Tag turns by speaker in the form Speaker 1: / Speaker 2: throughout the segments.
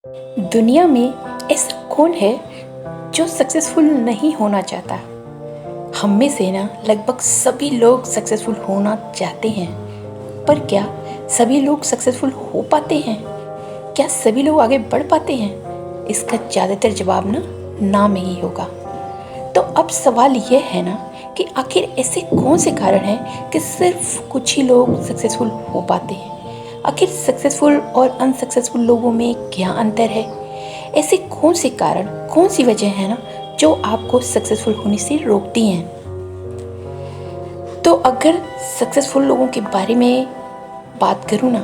Speaker 1: दुनिया में ऐसा कौन है जो सक्सेसफुल नहीं होना चाहता। हम में से ना लगभग सभी लोग सक्सेसफुल होना चाहते हैं, पर क्या सभी लोग सक्सेसफुल हो पाते हैं? क्या सभी लोग आगे बढ़ पाते हैं? इसका ज़्यादातर जवाब ना में ही होगा। तो अब सवाल यह है ना कि आखिर ऐसे कौन से कारण हैं कि सिर्फ कुछ ही लोग सक्सेसफुल हो पाते हैं। आखिर सक्सेसफुल और अनसक्सेसफुल लोगों में क्या अंतर है? ऐसे कौन से कारण, कौन सी वजह है ना जो आपको सक्सेसफुल होने से रोकती हैं? तो अगर सक्सेसफुल लोगों के बारे में बात करूँ ना,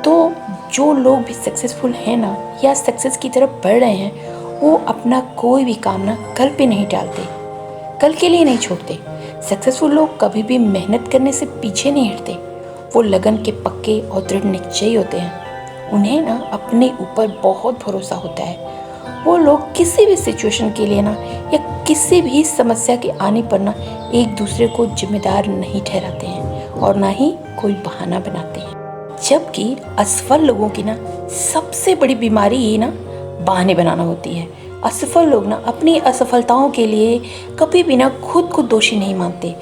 Speaker 1: तो जो लोग भी सक्सेसफुल हैं ना या सक्सेस की तरफ बढ़ रहे हैं, वो अपना कोई भी काम ना कल पे नहीं टालते, कल के लिए नहीं छोड़ते। सक्सेसफुल लोग कभी भी मेहनत करने से पीछे नहीं हटते। वो लगन के पक्के और दृढ़ निश्चयी होते हैं। उन्हें ना अपने ऊपर बहुत भरोसा होता है। वो लोग किसी भी सिचुएशन के लिए ना या किसी भी समस्या के आने पर ना एक दूसरे को जिम्मेदार नहीं ठहराते हैं और ना ही कोई बहाना बनाते हैं। जबकि असफल लोगों की ना सबसे बड़ी बीमारी ये ना बहाने बनाना होती है। असफल लोग ना अपनी असफलताओं के लिए कभी भी ना खुद को दोषी नहीं मानते।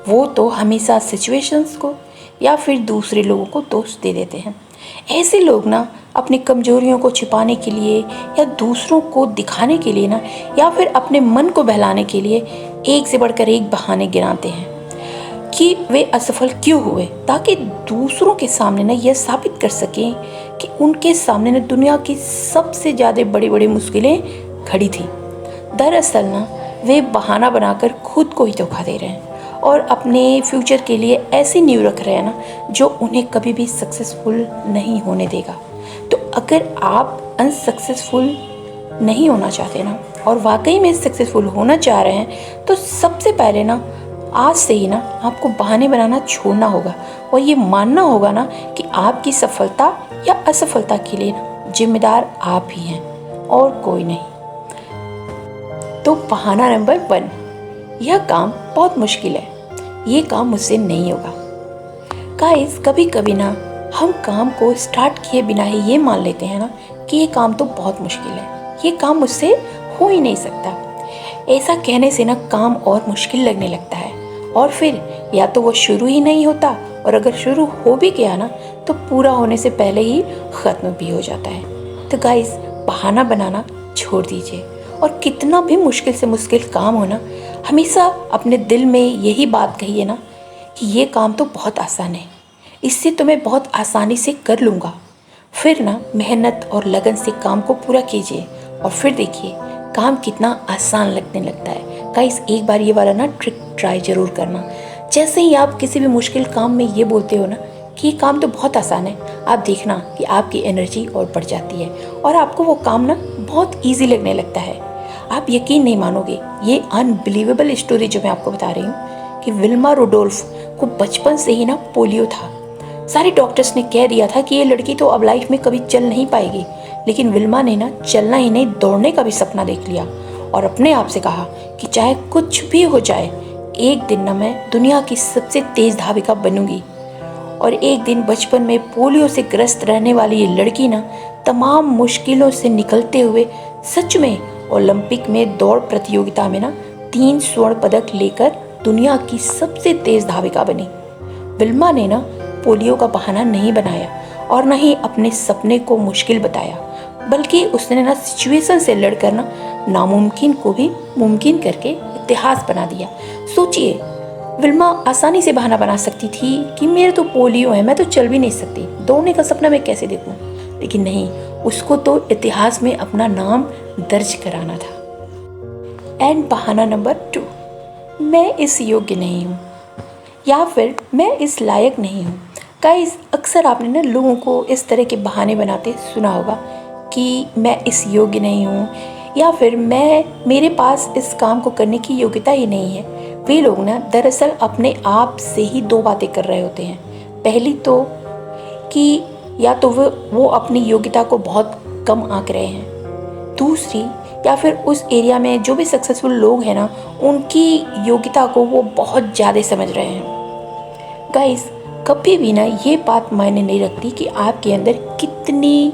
Speaker 1: वो तो हमेशा सिचुएशंस को या फिर दूसरे लोगों को दोष दे देते हैं। ऐसे लोग ना अपनी कमजोरियों को छिपाने के लिए या दूसरों को दिखाने के लिए ना या फिर अपने मन को बहलाने के लिए एक से बढ़कर एक बहाने गिनाते हैं कि वे असफल क्यों हुए, ताकि दूसरों के सामने ना यह साबित कर सकें कि उनके सामने ना दुनिया की सबसे ज़्यादा बड़ी बड़ी मुश्किलें खड़ी थी। दरअसल ना वे बहाना बनाकर खुद को ही धोखा दे रहे हैं और अपने फ्यूचर के लिए ऐसी नींव रख रहे हैं ना जो उन्हें कभी भी सक्सेसफुल नहीं होने देगा। तो अगर आप अनसक्सेसफुल नहीं होना चाहते ना और वाकई में सक्सेसफुल होना चाह रहे हैं, तो सबसे पहले ना आज से ही ना आपको बहाने बनाना छोड़ना होगा और ये मानना होगा ना कि आपकी सफलता या असफलता के लिए ना जिम्मेदार आप ही हैं और कोई नहीं। तो बहाना नंबर 1, यह काम बहुत मुश्किल है, ये काम मुझसे नहीं होगा। गाइस, कभी कभी ना हम काम को स्टार्ट किए बिना ही ये मान लेते हैं ना कि ये काम तो बहुत मुश्किल है, ये काम मुझसे हो ही नहीं सकता। ऐसा कहने से ना काम और मुश्किल लगने लगता है और फिर या तो वो शुरू ही नहीं होता, और अगर शुरू हो भी गया ना तो पूरा होने से पहले ही ख़त्म भी हो जाता है। तो गाइस, बहाना बनाना छोड़ दीजिए और कितना भी मुश्किल से मुश्किल काम हो ना, हमेशा अपने दिल में यही बात कहिए ना कि ये काम तो बहुत आसान है, इससे तो मैं बहुत आसानी से कर लूँगा। फिर ना मेहनत और लगन से काम को पूरा कीजिए और फिर देखिए काम कितना आसान लगने लगता है। गाइस, एक बार ये वाला ना ट्रिक ट्राई ज़रूर करना। जैसे ही आप किसी भी मुश्किल काम में ये बोलते हो ना कि ये काम तो बहुत आसान है, आप देखना कि आपकी एनर्जी और बढ़ जाती है और आपको वो काम ना बहुत ईजी लगने लगता है। आप यकीन नहीं मानोगे, ये अनबिलीवेबल स्टोरी जो मैं आपको बता रही हूँ कि विल्मा रुडोल्फ को बचपन से ही ना पोलियो था। सारे डॉक्टर्स ने कह दिया था कि ये लड़की तो अब लाइफ में कभी चल नहीं पाएगी, लेकिन विल्मा ने ना चलना ही नहीं दौड़ने का भी सपना देख लिया और अपने आप से कहा कि चाहे कुछ भी हो जाए, एक दिन ना मैं दुनिया की सबसे तेज धाविका बनूंगी। और एक दिन बचपन में पोलियो से ग्रस्त रहने वाली ये लड़की ना तमाम मुश्किलों से निकलते हुए सच में ओलंपिक में दौड़ प्रतियोगिता में ना 3 स्वर्ण पदक लेकर दुनिया की सबसे तेज धाविका बनी। विल्मा ने ना पोलियो का बहाना नहीं बनाया और न ही अपने सपने को मुश्किल बताया, बल्कि उसने ना सिचुएशन से लड़कर ना नामुमकिन को भी मुमकिन करके इतिहास बना दिया। सोचिए, विल्मा आसानी से बहाना बना सकती थी कि मेरे तो पोलियो है, मैं तो चल भी नहीं सकती, दौड़ने का सपना मैं कैसे देखूं, लेकिन नहीं, उसको तो इतिहास में अपना नाम दर्ज कराना था। एंड बहाना नंबर 2, मैं इस योग्य नहीं हूँ या फिर मैं इस लायक नहीं हूँ। गाइस, अक्सर आपने ना लोगों को इस तरह के बहाने बनाते सुना होगा कि मैं इस योग्य नहीं हूँ या फिर मेरे पास इस काम को करने की योग्यता ही नहीं है। वे लोग ना दरअसल अपने आप से ही 2 बातें कर रहे होते हैं। पहली तो कि या तो वो अपनी योग्यता को बहुत कम आंक रहे हैं, दूसरी या फिर उस एरिया में जो भी सक्सेसफुल लोग हैं ना उनकी योग्यता को वो बहुत ज़्यादा समझ रहे हैं। गाइस, कभी भी ना ये बात मायने नहीं रखती कि आपके अंदर कितनी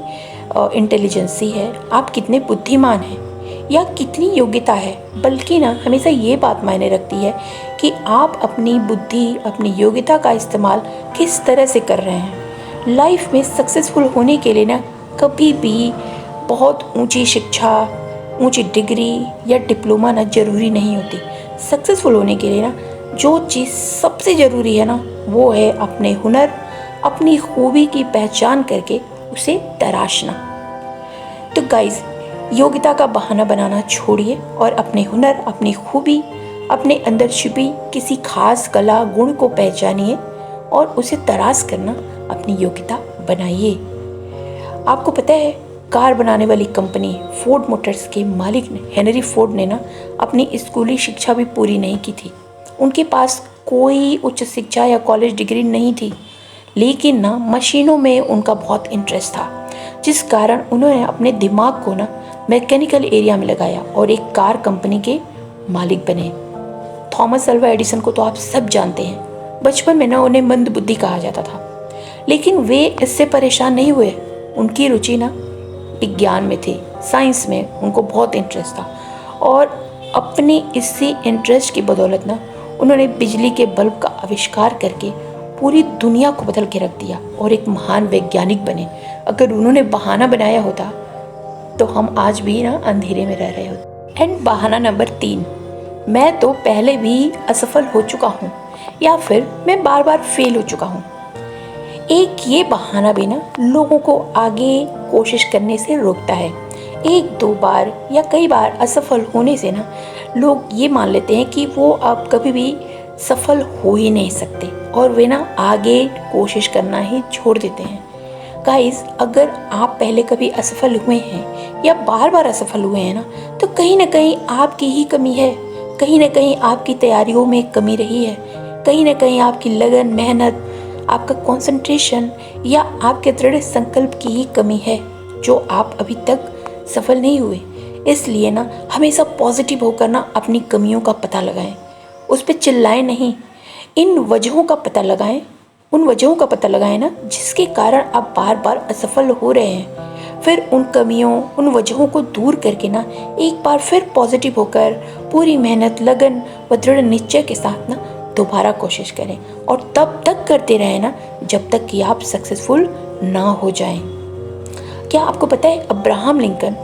Speaker 1: इंटेलिजेंसी है, आप कितने बुद्धिमान हैं या कितनी योग्यता है, बल्कि ना हमेशा ये बात मायने रखती है कि आप अपनी बुद्धि, अपनी योग्यता का इस्तेमाल किस तरह से कर रहे हैं। लाइफ में सक्सेसफुल होने के लिए ना कभी भी बहुत ऊंची शिक्षा, ऊंची डिग्री या डिप्लोमा ना ज़रूरी नहीं होती। सक्सेसफुल होने के लिए ना जो चीज़ सबसे ज़रूरी है ना वो है अपने हुनर, अपनी खूबी की पहचान करके उसे तराशना। तो गाइस, योग्यता का बहाना बनाना छोड़िए और अपने हुनर, अपनी खूबी, अपने अंदर छिपी किसी खास कला गुण को पहचानिए और उसे तराश करना अपनी योग्यता बनाइए। आपको पता है, कार बनाने वाली कंपनी फोर्ड मोटर्स के मालिक हेनरी फोर्ड ने ना अपनी स्कूली शिक्षा भी पूरी नहीं की थी। उनके पास कोई उच्च शिक्षा या कॉलेज डिग्री नहीं थी, लेकिन ना मशीनों में उनका बहुत इंटरेस्ट था, जिस कारण उन्होंने अपने दिमाग को ना मैकेनिकल एरिया में लगाया और एक कार कंपनी के मालिक बने। थॉमस अल्वा एडिसन को तो आप सब जानते हैं। बचपन में ना उन्हें मंद बुद्धि कहा जाता था, लेकिन वे इससे परेशान नहीं हुए। उनकी रुचि ना विज्ञान में थी, साइंस में उनको बहुत इंटरेस्ट था और अपने इसी इंटरेस्ट की बदौलत ना उन्होंने बिजली के बल्ब का आविष्कार करके पूरी दुनिया को बदल के रख दिया और एक महान वैज्ञानिक बने। अगर उन्होंने बहाना बनाया होता तो हम आज भी ना अंधेरे में रह रहे होते। एंड बहाना नंबर 3, मैं तो पहले भी असफल हो चुका हूँ या फिर मैं बार बार फेल हो चुका हूँ। एक ये बहाना भी ना लोगों को आगे कोशिश करने से रोकता है। 1-2 बार या कई बार असफल होने से ना लोग ये मान लेते हैं कि वो अब कभी भी सफल हो ही नहीं सकते और वे ना आगे कोशिश करना ही छोड़ देते हैं। गाइस, अगर आप पहले कभी असफल हुए हैं या बार बार असफल हुए हैं ना, तो कहीं ना कहीं आपकी ही कमी है। कहीं ना कहीं आपकी तैयारियों में कमी रही है, कहीं ना कहीं आपकी लगन, मेहनत, आपका कंसंट्रेशन या आपके दृढ़ संकल्प की ही कमी है जो आप अभी तक सफल नहीं हुए। इसलिए ना हमेशा पॉजिटिव होकर ना अपनी कमियों का पता लगाएं, उस पर चिल्लाएं नहीं। इन वजहों का पता लगाएं, उन वजहों का पता लगाएं ना जिसके कारण आप बार बार असफल हो रहे हैं। फिर उन कमियों, उन वजहों को दूर करके ना एक बार फिर पॉजिटिव होकर पूरी मेहनत, लगन व दृढ़ निश्चय के साथ ना दोबारा कोशिश करें और तब तक करते रहें ना जब तक कि आप सक्सेसफुल ना हो जाएं। क्या आपको पता है, अब्राहम लिंकन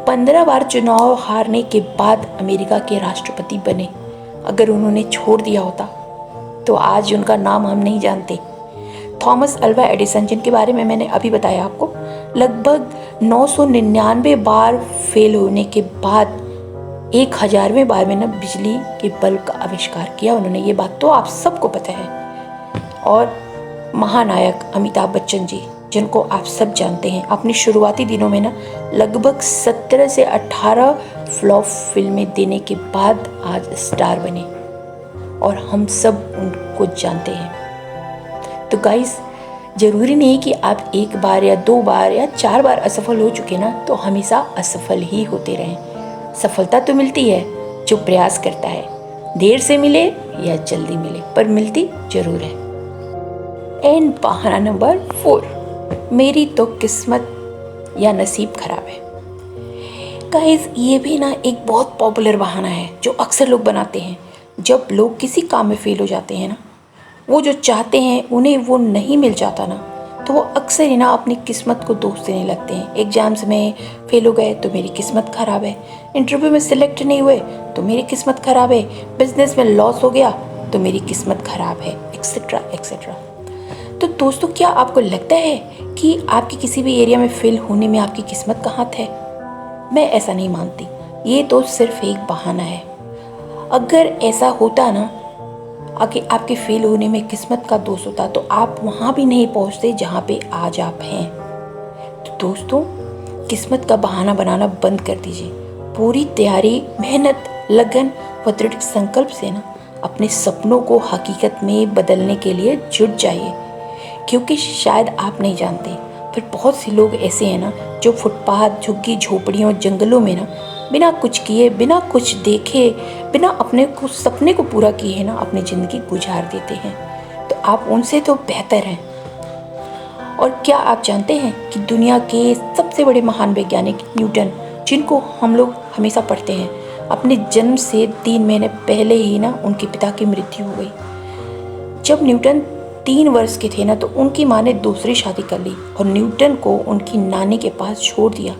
Speaker 1: 15 बार चुनाव हारने के बाद अमेरिका के राष्ट्रपति बने। अगर उन्होंने छोड़ दिया होता तो आज उनका नाम हम नहीं जानते। थॉमस अल्वा एडिसन, जिनके बारे में मैंने अभी बताया आपको, लगभग 999 बार फेल होने के बाद 1000वें बार में ना बिजली के बल्ब का आविष्कार किया उन्होंने। ये बात तो आप सबको पता है। और महानायक अमिताभ बच्चन जी, जिनको आप सब जानते हैं, अपनी शुरुआती दिनों में ना लगभग 17 से 18 फ्लॉप फिल्में देने के बाद आज स्टार बने और हम सब उनको जानते हैं। तो गाइस, ज़रूरी नहीं कि आप 1 बार या 2 बार या 4 बार असफल हो चुके ना तो हमेशा असफल ही होते रहें। सफलता तो मिलती है जो प्रयास करता है, देर से मिले या जल्दी मिले पर मिलती जरूर है। एंड बहाना नंबर 4, मेरी तो किस्मत या नसीब खराब है। गाइस, ये भी ना एक बहुत पॉपुलर बहाना है जो अक्सर लोग बनाते हैं। जब लोग किसी काम में फेल हो जाते हैं ना, वो जो चाहते हैं उन्हें वो नहीं मिल जाता ना, तो वो अक्सर ही ना अपनी किस्मत को दोष देने लगते हैं। एग्जाम्स में फेल हो गए तो मेरी किस्मत ख़राब है, इंटरव्यू में सिलेक्ट नहीं हुए तो मेरी किस्मत ख़राब है, बिजनेस में लॉस हो गया तो मेरी किस्मत ख़राब है, एक्सेट्रा एक्सेट्रा। तो दोस्तों, क्या आपको लगता है कि आपकी किसी भी एरिया में फेल होने में आपकी किस्मत का हाथ है? मैं ऐसा नहीं मानती। ये तो सिर्फ एक बहाना है। अगर ऐसा होता ना, आगे आपके फेल होने में किस्मत का दोष होता तो आप वहाँ भी नहीं पहुँचते जहाँ पे आज आप हैं। तो दोस्तों, किस्मत का बहाना बनाना बंद कर दीजिए। पूरी तैयारी, मेहनत, लगन व दृढ़ संकल्प से ना अपने सपनों को हकीकत में बदलने के लिए जुट जाइए, क्योंकि शायद आप नहीं जानते, फिर बहुत से लोग ऐसे हैं ना जो फुटपाथ, झुग्गी झोपड़ियों, जंगलों में ना बिना कुछ किए, बिना कुछ देखे, बिना अपने को सपने को पूरा किए है ना अपनी ज़िंदगी गुजार देते हैं। तो आप उनसे तो बेहतर हैं। और क्या आप जानते हैं कि दुनिया के सबसे बड़े महान वैज्ञानिक न्यूटन, जिनको हम लोग हमेशा पढ़ते हैं, अपने जन्म से 3 महीने पहले ही ना उनके पिता की मृत्यु हो गई। जब न्यूटन 3 वर्ष के थे ना तो उनकी माँ ने दूसरी शादी कर ली और न्यूटन को उनकी नानी के पास छोड़ दिया।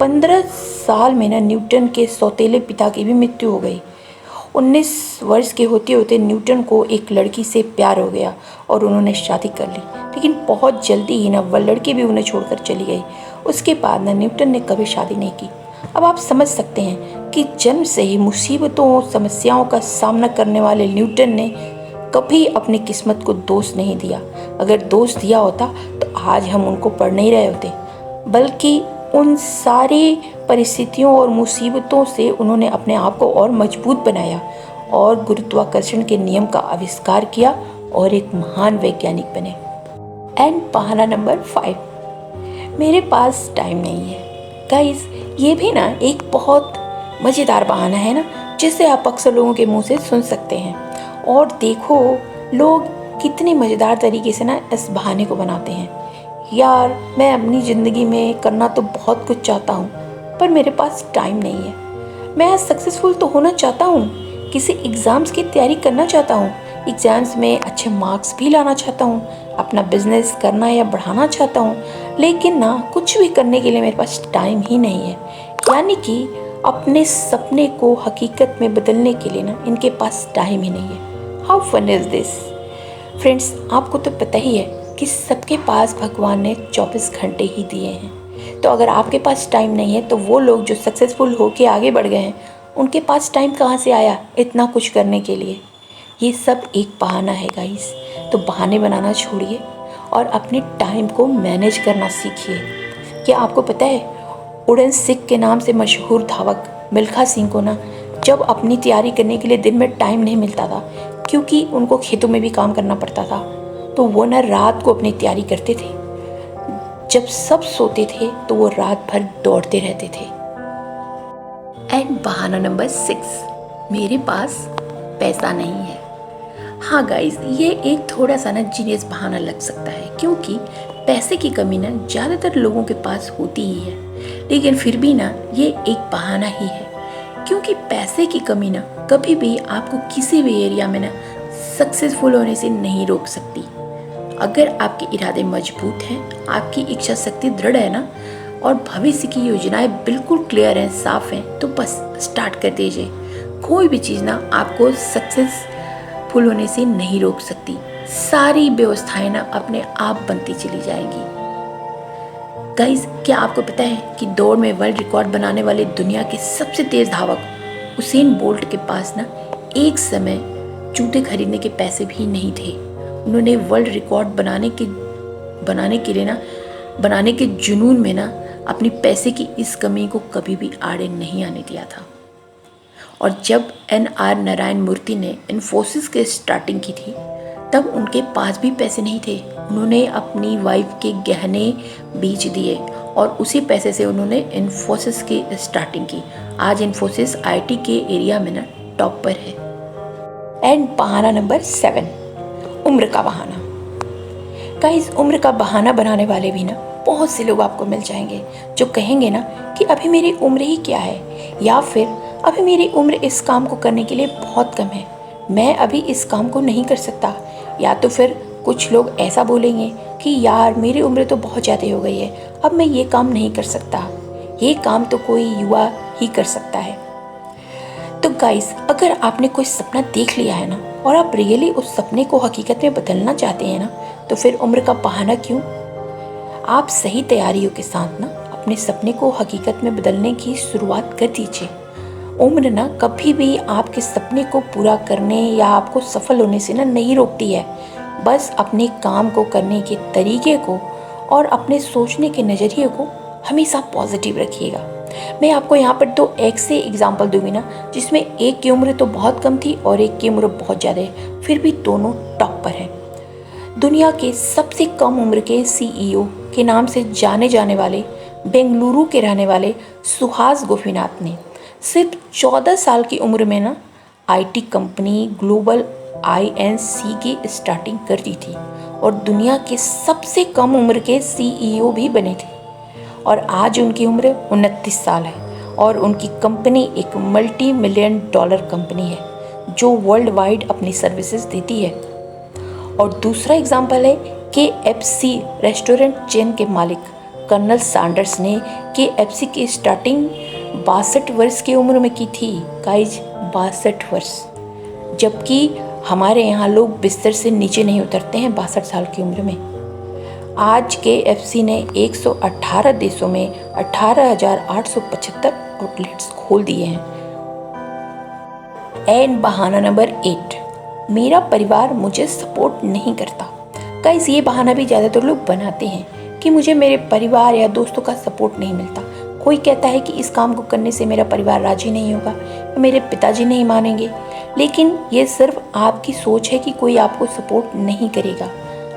Speaker 1: 15 साल में ना न्यूटन के सौतेले पिता की भी मृत्यु हो गई। 19 वर्ष के होते होते न्यूटन को एक लड़की से प्यार हो गया और उन्होंने शादी कर ली, लेकिन बहुत जल्दी ही ना वह लड़की भी उन्हें छोड़कर चली गई। उसके बाद ना न्यूटन ने कभी शादी नहीं की। अब आप समझ सकते हैं कि जन्म से ही मुसीबतों और समस्याओं का सामना करने वाले न्यूटन ने कभी अपनी किस्मत को दोष नहीं दिया। अगर दोष दिया होता तो आज हम उनको पढ़ नहीं रहे होते, बल्कि उन सारी परिस्थितियों और मुसीबतों से उन्होंने अपने आप को और मजबूत बनाया और गुरुत्वाकर्षण के नियम का आविष्कार किया और एक महान वैज्ञानिक बने। एंड बहाना नंबर 5, मेरे पास टाइम नहीं है। गाइस, ये भी ना एक बहुत मज़ेदार बहाना है ना, जिसे आप अक्सर लोगों के मुंह से सुन सकते हैं। और देखो लोग कितने मज़ेदार तरीके से ना इस बहाने को बनाते हैं। यार, मैं अपनी ज़िंदगी में करना तो बहुत कुछ चाहता हूँ, पर मेरे पास टाइम नहीं है। मैं आज सक्सेसफुल तो होना चाहता हूँ, किसी एग्ज़ाम्स की तैयारी करना चाहता हूँ, एग्ज़ाम्स में अच्छे मार्क्स भी लाना चाहता हूँ, अपना बिजनेस करना या बढ़ाना चाहता हूँ, लेकिन ना कुछ भी करने के लिए मेरे पास टाइम ही नहीं है। यानी कि अपने सपने को हकीकत में बदलने के लिए ना इनके पास टाइम ही नहीं है। How fun is this friends. आपको तो पता ही है कि सबके पास भगवान ने 24 घंटे ही दिए हैं। तो अगर आपके पास टाइम नहीं है तो वो लोग जो सक्सेसफुल होके आगे बढ़ गए हैं, उनके पास टाइम कहाँ से आया इतना कुछ करने के लिए। ये सब एक बहाना है गाइस। तो बहाने बनाना छोड़िए और अपने टाइम को मैनेज करना सीखिए। क्या आपको पता है, उड़न सिख के नाम से मशहूर धावक मिल्खा सिंह को ना जब अपनी तैयारी करने के लिए दिन में टाइम नहीं मिलता था, क्योंकि उनको खेतों में भी काम करना पड़ता था, तो वो ना रात को अपनी तैयारी करते थे। जब सब सोते थे तो वो रात भर दौड़ते रहते थे। एंड बहाना नंबर 6, मेरे पास पैसा नहीं है। हाँ गाइस, ये एक थोड़ा सा ना जीनियस बहाना लग सकता है, क्योंकि पैसे की कमी ना ज़्यादातर लोगों के पास होती ही है, लेकिन फिर भी ना ये एक बहाना ही है, क्योंकि पैसे की कमी ना कभी भी आपको किसी भी एरिया में ना सक्सेसफुल होने से नहीं रोक सकती। अगर आपके इरादे मजबूत हैं, आपकी इच्छा शक्ति दृढ़ है ना, और भविष्य की योजनाएं बिल्कुल क्लियर हैं, साफ हैं, तो बस स्टार्ट कर दीजिए। कोई भी चीज़ ना आपको सक्सेसफुल होने से नहीं रोक सकती। सारी व्यवस्थाएं ना अपने आप बनती चली जाएंगी। गाइस, क्या आपको पता है कि दौड़ में वर्ल्ड रिकॉर्ड बनाने वाले दुनिया के सबसे तेज धावक उसेन बोल्ट के पास ना एक समय जूते खरीदने के पैसे भी नहीं थे। उन्होंने वर्ल्ड रिकॉर्ड बनाने के जुनून में ना अपनी पैसे की इस कमी को कभी भी आड़े नहीं आने दिया था। और जब NR नारायण मूर्ति ने इन्फोसिस के स्टार्टिंग की थी, तब उनके पास भी पैसे नहीं थे। उन्होंने अपनी वाइफ के गहने बेच दिए और उसी पैसे से उन्होंने इन्फोसिस की स्टार्टिंग की। आज इन्फोसिस IT के एरिया में ना टॉप पर है। एंड बहाना नंबर 7, उम्र का बहाना। गाइस, उम्र का बहाना बनाने वाले भी ना बहुत से लोग आपको मिल जाएंगे, जो कहेंगे ना कि अभी मेरी उम्र ही क्या है, या फिर अभी मेरी उम्र इस काम को करने के लिए बहुत कम है, मैं अभी इस काम को नहीं कर सकता। या तो फिर कुछ लोग ऐसा बोलेंगे कि यार मेरी उम्र तो बहुत ज़्यादा हो गई है, अब मैं ये काम नहीं कर सकता, ये काम तो कोई युवा ही कर सकता है। तो गाइस, अगर आपने कोई सपना देख लिया है ना और आप रियली उस सपने को हकीकत में बदलना चाहते हैं ना, तो फिर उम्र का बहाना क्यों। आप सही तैयारियों के साथ ना अपने सपने को हकीकत में बदलने की शुरुआत कर दीजिए। उम्र ना कभी भी आपके सपने को पूरा करने या आपको सफल होने से ना नहीं रोकती है। बस अपने काम को करने के तरीके को और अपने सोचने के नज़रिए को हमेशा पॉजिटिव रखिएगा। मैं आपको यहाँ पर 2 ऐसे एग्जाम्पल दूंगी ना, जिसमें एक की उम्र तो बहुत कम थी और एक की उम्र बहुत ज़्यादा है, फिर भी दोनों टॉप पर हैं। दुनिया के सबसे कम उम्र के CEO के नाम से जाने जाने वाले बेंगलुरु के रहने वाले सुहास गोपीनाथ ने सिर्फ 14 साल की उम्र में ना IT कंपनी ग्लोबल INC की स्टार्टिंग कर दी थी। और दुनिया के सबसे कम उम्र के CEO भी बने थे और आज उनकी उम्र 29 साल है और उनकी कंपनी एक $multi-million कंपनी है जो वर्ल्ड वाइड अपनी सर्विसेज देती है। और दूसरा एग्जाम्पल है KFC रेस्टोरेंट चेन के मालिक कर्नल सैंडर्स ने KFC की स्टार्टिंग 62 वर्ष की उम्र में की थी। गाइज 62 वर्ष, जबकि हमारे यहाँ लोग बिस्तर से नीचे नहीं उतरते हैं 62 साल की उम्र में। आज KFC ने 118 देशों में 18,875 आउटलेट्स खोल दिए हैं। एंड बहाना नंबर 8, मेरा परिवार मुझे सपोर्ट नहीं करता। गाइस ये बहाना भी ज़्यादातर लोग बनाते हैं कि मुझे मेरे परिवार या दोस्तों का सपोर्ट नहीं मिलता। कोई कहता है कि इस काम को करने से मेरा परिवार राजी नहीं होगा, मेरे पिताजी नहीं मानेंगे। लेकिन ये सिर्फ आपकी सोच है कि कोई आपको सपोर्ट नहीं करेगा।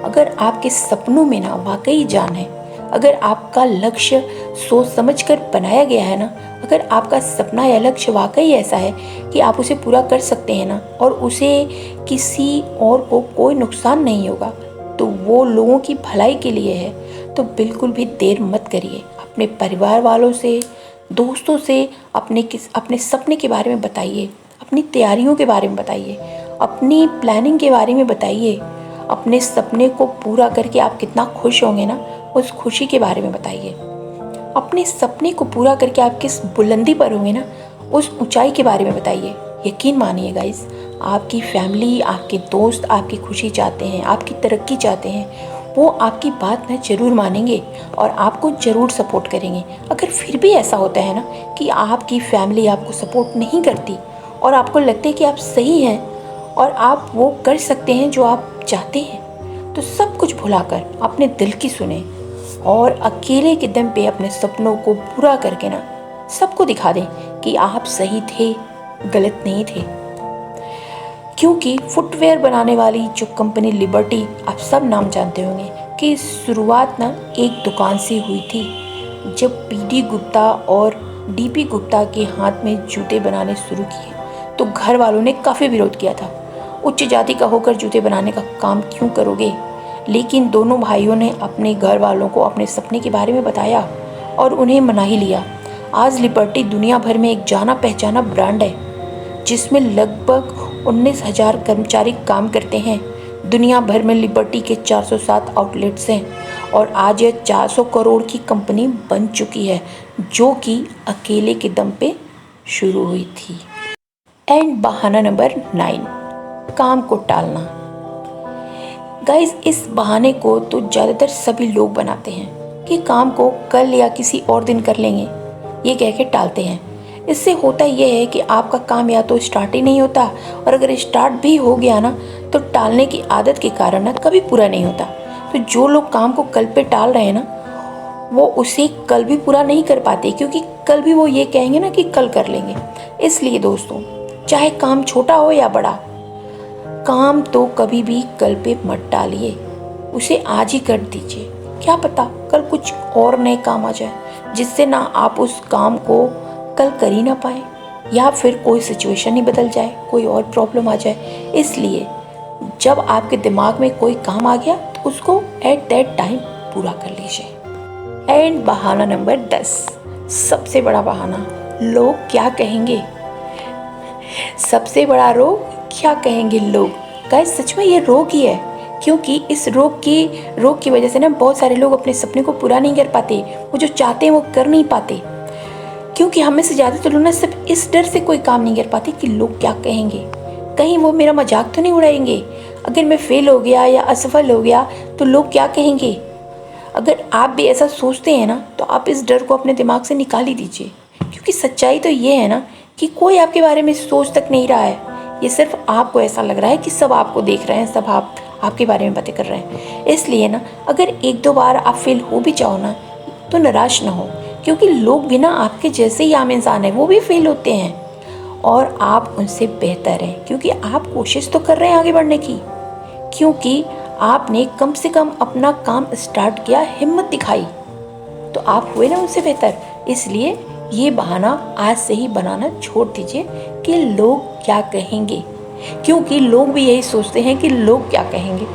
Speaker 1: अगर आपके सपनों में ना वाकई जान है, अगर आपका लक्ष्य सोच समझकर बनाया गया है ना, अगर आपका सपना या लक्ष्य वाकई ऐसा है कि आप उसे पूरा कर सकते हैं ना, और उसे किसी और को कोई नुकसान नहीं होगा, तो वो लोगों की भलाई के लिए है, तो बिल्कुल भी देर मत करिए। अपने परिवार वालों से, दोस्तों से अपने सपने के बारे में बताइए, अपनी तैयारियों के बारे में बताइए, अपनी प्लानिंग के बारे में बताइए। अपने सपने को पूरा करके आप कितना खुश होंगे ना, उस खुशी के बारे में बताइए। अपने सपने को पूरा करके आप किस बुलंदी पर होंगे ना, उस ऊंचाई के बारे में बताइए। यकीन मानिए गाइस, आपकी फैमिली, आपके दोस्त आपकी खुशी चाहते हैं, आपकी तरक्की चाहते हैं। वो आपकी बात ना ज़रूर मानेंगे और आपको ज़रूर सपोर्ट करेंगे। अगर फिर भी ऐसा होता है ना कि आपकी फैमिली आपको सपोर्ट नहीं करती और आपको लगता है कि आप सही हैं और आप वो कर सकते हैं जो आप चाहते हैं, तो सब कुछ भुलाकर अपने दिल की सुने और अकेले के दम पे अपने सपनों को पूरा करके ना सबको दिखा दें कि आप सही थे, गलत नहीं थे। क्योंकि फुटवेयर बनाने वाली जो कंपनी लिबर्टी, आप सब नाम जानते होंगे, कि शुरुआत ना एक दुकान से हुई थी। जब PD गुप्ता और DP गुप्ता के हाथ में जूते बनाने शुरू किए तो घर वालों ने काफ़ी विरोध किया था। उच्च जाति का होकर जूते बनाने का काम क्यों करोगे? लेकिन दोनों भाइयों ने अपने घर वालों को अपने सपने के बारे में बताया और उन्हें मना ही लिया। आज लिबर्टी दुनिया भर में एक जाना पहचाना ब्रांड है जिसमें लगभग 19,000 कर्मचारी काम करते हैं। दुनिया भर में लिबर्टी के 407 आउटलेट्स हैं और आज यह 400 करोड़ की कंपनी बन चुकी है, जो कि अकेले के दम पे शुरू हुई थी। एंड बहाना नंबर 9, काम को टालना। गाइस इस बहाने को तो ज़्यादातर सभी लोग बनाते हैं कि काम को कल या किसी और दिन कर लेंगे, ये कह के टालते हैं। इससे होता यह है कि आपका काम या तो स्टार्ट ही नहीं होता, और अगर स्टार्ट भी हो गया ना तो टालने की आदत के कारण ना कभी पूरा नहीं होता। तो जो लोग काम को कल पे टाल रहे हैं ना, वो उसे कल भी पूरा नहीं कर पाते, क्योंकि कल भी वो ये कहेंगे ना कि कल कर लेंगे। इसलिए दोस्तों, चाहे काम छोटा हो या बड़ा, काम तो कभी भी कल पे मत टालिए, उसे आज ही कर दीजिए। क्या पता कल कुछ और नए काम आ जाए जिससे ना आप उस काम को कल कर ही ना पाए, या फिर कोई सिचुएशन ही बदल जाए, कोई और प्रॉब्लम आ जाए। इसलिए जब आपके दिमाग में कोई काम आ गया तो उसको एट दैट टाइम पूरा कर लीजिए। एंड बहाना नंबर 10, सबसे बड़ा बहाना, लोग क्या कहेंगे। सबसे बड़ा रोग, क्या कहेंगे लोग। गाइस सच में ये रोग ही है, क्योंकि इस रोग की वजह से ना बहुत सारे लोग अपने सपने को पूरा नहीं कर पाते, वो जो चाहते हैं वो कर नहीं पाते। क्योंकि हमें से ज़्यादातर लोग ना सिर्फ इस डर से कोई काम नहीं कर पाते कि लोग क्या कहेंगे, कहीं वो मेरा मजाक तो नहीं उड़ाएंगे, अगर मैं फेल हो गया या असफल हो गया तो लोग क्या कहेंगे। अगर आप भी ऐसा सोचते हैं ना, तो आप इस डर को अपने दिमाग से निकाल ही दीजिए, क्योंकि सच्चाई तो ये है ना कि कोई आपके बारे में सोच तक नहीं रहा है। ये सिर्फ आपको ऐसा लग रहा है कि सब आपको देख रहे हैं, सब आपके बारे में बातें कर रहे हैं। इसलिए ना अगर एक दो बार आप फेल हो भी जाओ ना, तो निराश ना हो, क्योंकि लोग भी ना आपके जैसे ही आम इंसान है, वो भी फेल होते हैं और आप उनसे बेहतर हैं, क्योंकि आप कोशिश तो कर रहे हैं आगे बढ़ने की, क्योंकि आपने कम से कम अपना काम स्टार्ट किया, हिम्मत दिखाई, तो आप हुए ना उनसे बेहतर। इसलिए ये बहाना आज से ही बनाना छोड़ दीजिए कि लोग क्या कहेंगे, क्योंकि लोग भी यही सोचते हैं कि लोग क्या कहेंगे।